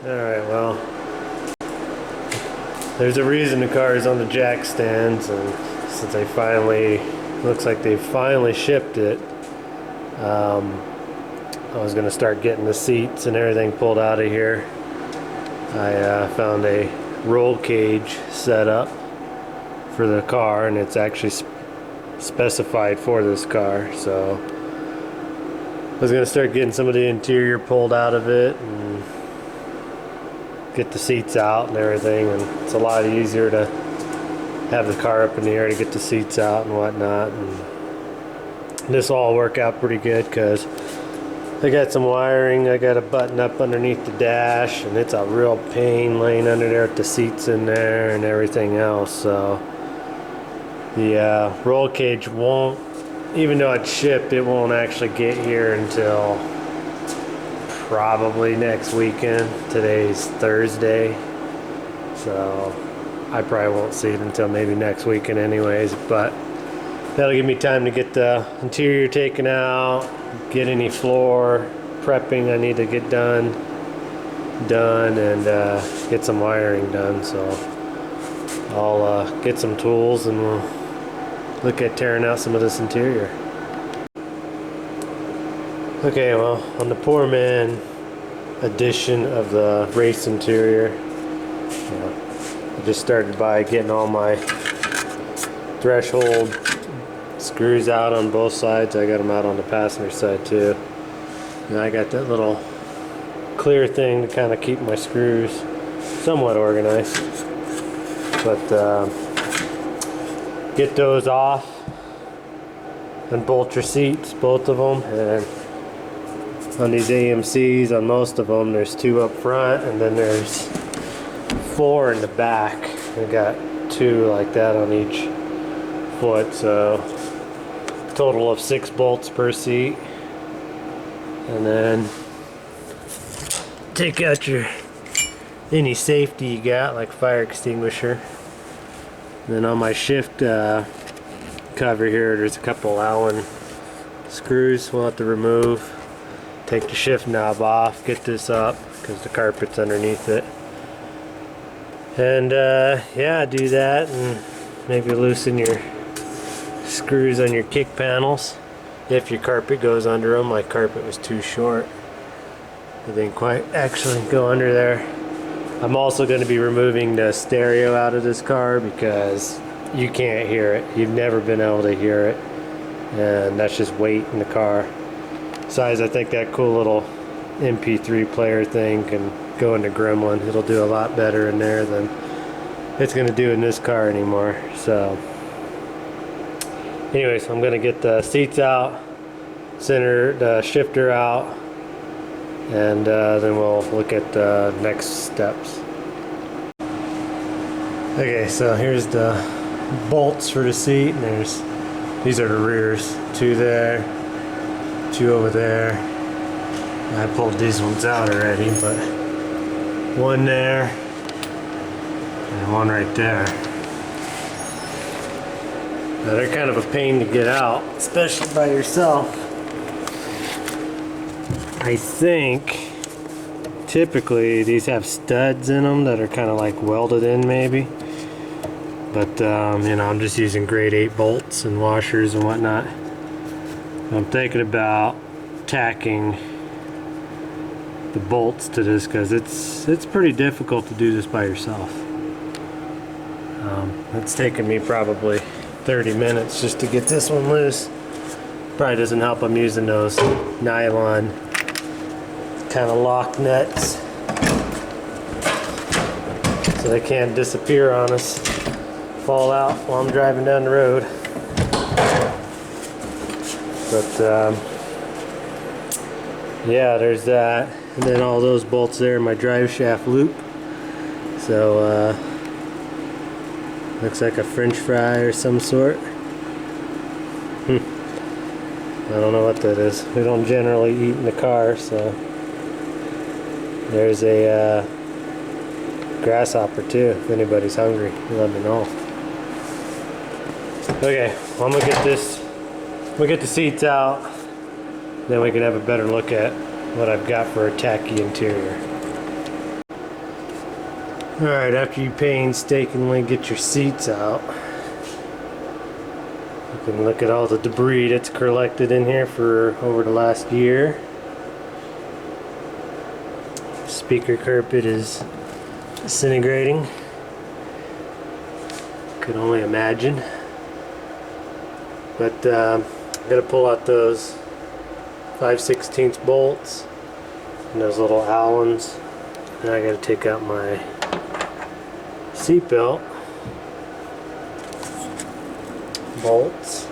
Alright, well, there's a reason the car is on the jack stands, and since looks like they finally shipped it, I was going to start getting the seats and everything pulled out of here. I found a roll cage set up for the car, and it's actually specified for this car, so I was going to start getting some of the interior pulled out of it and get the seats out and everything, and it's a lot easier to have the car up in the air to get the seats out and whatnot. And this will all work out pretty good because I got some wiring I got to button up underneath the dash, and it's a real pain laying under there with the seats in there and everything else. So the roll cage won't, even though it's shipped, it won't actually get here until probably next weekend. Today's Thursday, so I probably won't see it until maybe next weekend anyways, but that'll give me time to get the interior taken out, get any floor prepping I need to get done, and get some wiring done. So I'll get some tools and we'll look at tearing out some of this interior. Okay, well, on the poor man edition of the race interior, I just started by getting all my threshold screws out on both sides. I got them out on the passenger side too, and I got that little clear thing to kind of keep my screws somewhat organized. But get those off and bolt your seats, both of them. And on these AMCs, on most of them, there's 2 up front and then there's 4 in the back. I got 2 like that on each foot, so total of 6 bolts per seat. And then take out any safety you got, like fire extinguisher. And then on my shift cover here, there's a couple Allen screws we'll have to remove. Take the shift knob off, get this up because the carpet's underneath it, and yeah, do that, and maybe loosen your screws on your kick panels if your carpet goes under them. My carpet was too short, it didn't quite actually go under there. I'm also going to be removing the stereo out of this car because you can't hear it. You've never been able to hear it, and that's just weight in the car. Besides, I think that cool little MP3 player thing can go into Gremlin. It'll do a lot better in there than it's going to do in this car anymore. So anyways, I'm going to get the seats out, the shifter out, and then we'll look at the next steps. Okay, so here's the bolts for the seat, and these are the rears. 2 there, 2 over there. I pulled these ones out already, but 1 there and 1 right there. Now they're kind of a pain to get out, especially by yourself. I think typically these have studs in them that are kind of like welded in maybe, but you know, I'm just using grade 8 bolts and washers and whatnot. I'm thinking about tacking the bolts to this because it's pretty difficult to do this by yourself. It's taken me probably 30 minutes just to get this one loose. Probably doesn't help I'm using those nylon kind of lock nuts so they can't disappear on us, fall out while I'm driving down the road. But yeah, there's that, and then all those bolts there in my drive shaft loop. So looks like a French fry or some sort. I don't know what that is. We don't generally eat in the car, so there's a grasshopper too. If anybody's hungry, let me know. Okay, well, I'm gonna get this. We'll get the seats out, then we can have a better look at what I've got for a tacky interior. Alright, after you painstakingly get your seats out, you can look at all the debris that's collected in here for over the last year. Speaker carpet is disintegrating. Could only imagine. But I'm gonna pull out those 5/16 bolts and those little Allens. Now I gotta take out my seat belt bolts,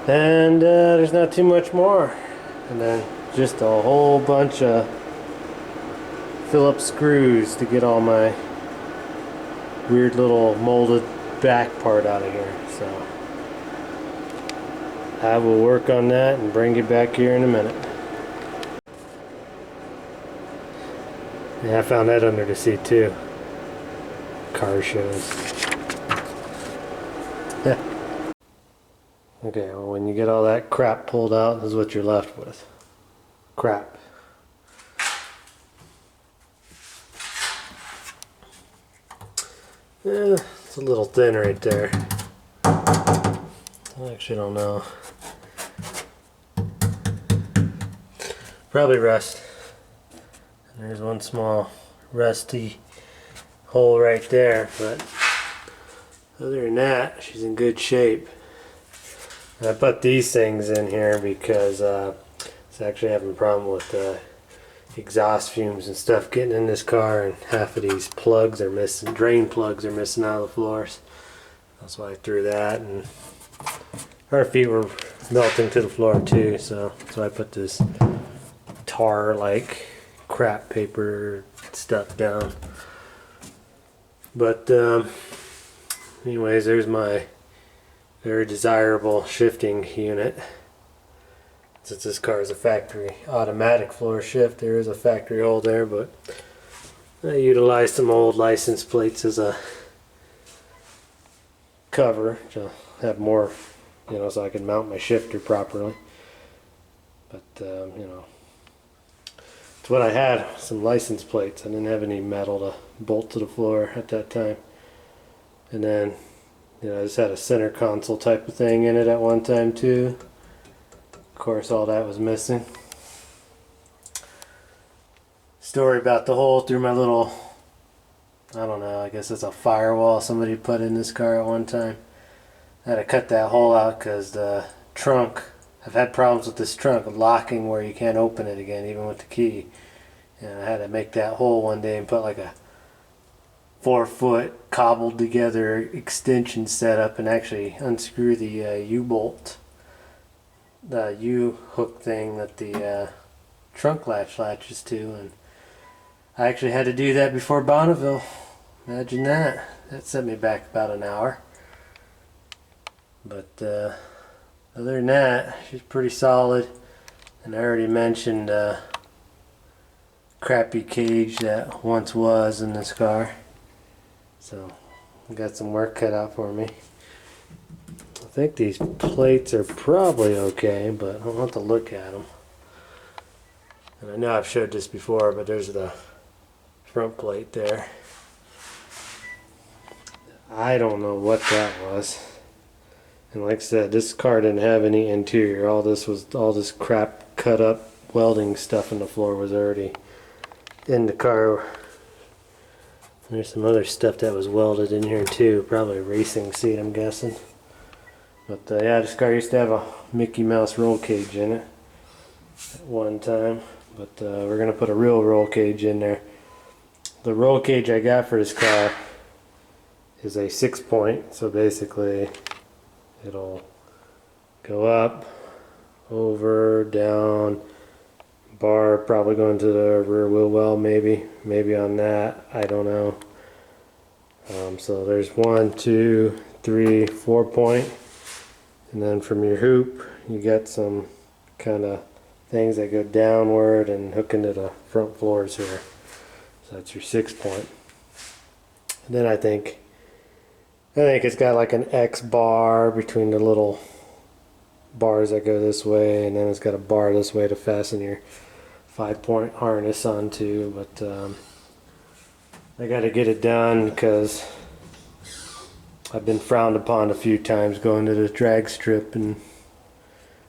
and there's not too much more, and then just a whole bunch of Phillips screws to get all my weird little molded back part out of here. So I will work on that and bring you back here in a minute. Yeah, I found that under the seat too. Car shows. Yeah. Okay, well, when you get all that crap pulled out, this is what you're left with. Crap. Yeah, it's a little thin right there. I actually don't know. Probably rust. And there's one small rusty hole right there, but other than that, she's in good shape. I put these things in here because it's actually having a problem with exhaust fumes and stuff getting in this car, and half of these plugs are missing, drain plugs are missing out of the floors. That's why I threw that, and our feet were melting to the floor too, so I put this tar like crap paper stuff down. But anyways, there's my very desirable shifting unit. Since this car is a factory automatic floor shift, there is a factory hole there, but I utilized some old license plates as a cover to have more, you know, so I can mount my shifter properly. But you know, it's what I had, some license plates. I didn't have any metal to bolt to the floor at that time. And then, you know, I just had a center console type of thing in it at one time too. Of course, all that was missing. Story about the hole through my little, I don't know, I guess it's a firewall somebody put in this car at one time. I had to cut that hole out because the trunk, I've had problems with this trunk locking where you can't open it again even with the key. And I had to make that hole one day and put like a 4-foot cobbled together extension setup and actually unscrew the U-bolt, the U-hook thing that the trunk latch latches to, and I actually had to do that before Bonneville. Imagine that. That set me back about an hour. But other than that, she's pretty solid. And I already mentioned crappy cage that once was in this car. So I got some work cut out for me. I think these plates are probably okay, but I'll have to look at them. And I know I've showed this before, but there's the front plate there. I don't know what that was. And like I said, this car didn't have any interior. All this crap cut up welding stuff in the floor was already in the car. There's some other stuff that was welded in here too, probably a racing seat, I'm guessing. But yeah, this car used to have a Mickey Mouse roll cage in it at one time. But we're going to put a real roll cage in there. The roll cage I got for this car is a 6-point, so basically it'll go up, over, down, bar probably going to the rear wheel well, maybe on that, I don't know. So there's 1, 2, 3, 4-point, and then from your hoop you got some kind of things that go downward and hook into the front floors here. So that's your 6-point. And then I think it's got like an X bar between the little bars that go this way, and then it's got a bar this way to fasten your 5-point harness onto. But I got to get it done because I've been frowned upon a few times going to the drag strip, and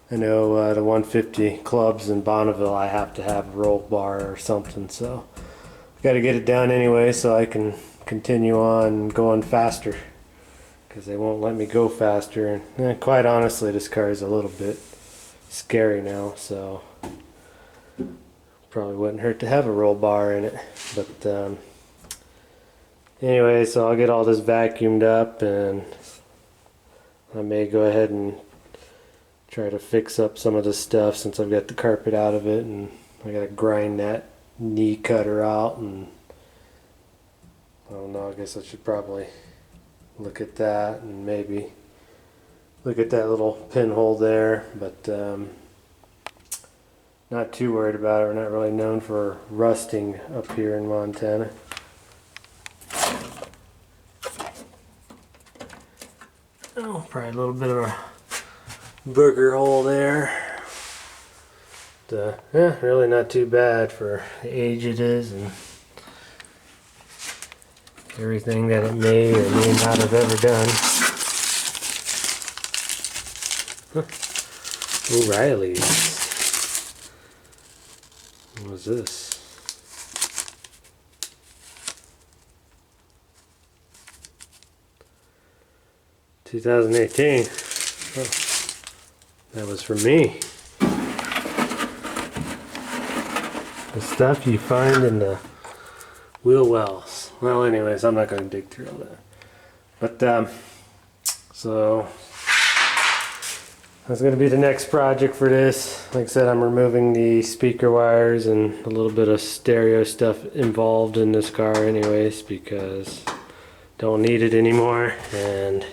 I know the 150 clubs in Bonneville I have to have a roll bar or something, so I got to get it done anyway so I can continue on going faster, because they won't let me go faster. And quite honestly, this car is a little bit scary now, so probably wouldn't hurt to have a roll bar in it. But anyway, so I'll get all this vacuumed up, and I may go ahead and try to fix up some of the stuff since I've got the carpet out of it, and I gotta grind that knee cutter out, and I don't know, I guess I should probably look at that and maybe look at that little pinhole there, but not too worried about it. We're not really known for rusting up here in Montana. Oh, probably a little bit of a booger hole there. But, yeah, really not too bad for the age it is and everything that it may or may not have ever done. O'Reilly's. What was this? $2018. Oh, that was for me. The stuff you find in the wheel wells. Well, anyways, I'm not going to dig through all that. But so that's going to be the next project for this. Like I said, I'm removing the speaker wires and a little bit of stereo stuff involved in this car anyways, because don't need it anymore. And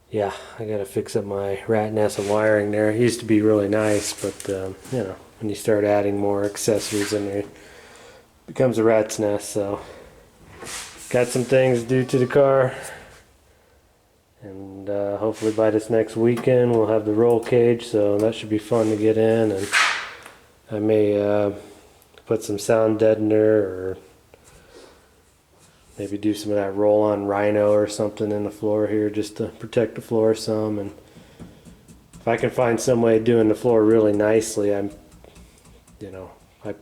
yeah, I got to fix up my rat nest of wiring there. It used to be really nice, but you know, when you start adding more accessories in there, it becomes a rat's nest. So got some things due to the car. And hopefully by this next weekend we'll have the roll cage, so that should be fun to get in. And I may put some sound deadener, or maybe do some of that roll-on rhino or something in the floor here just to protect the floor some. And if I can find some way of doing the floor really nicely, I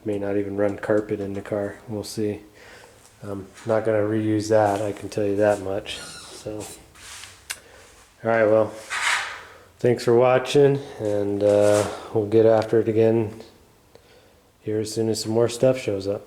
may not even run carpet in the car. We'll see. I'm not going to reuse that, I can tell you that much. So. Alright, well, thanks for watching, and we'll get after it again here as soon as some more stuff shows up.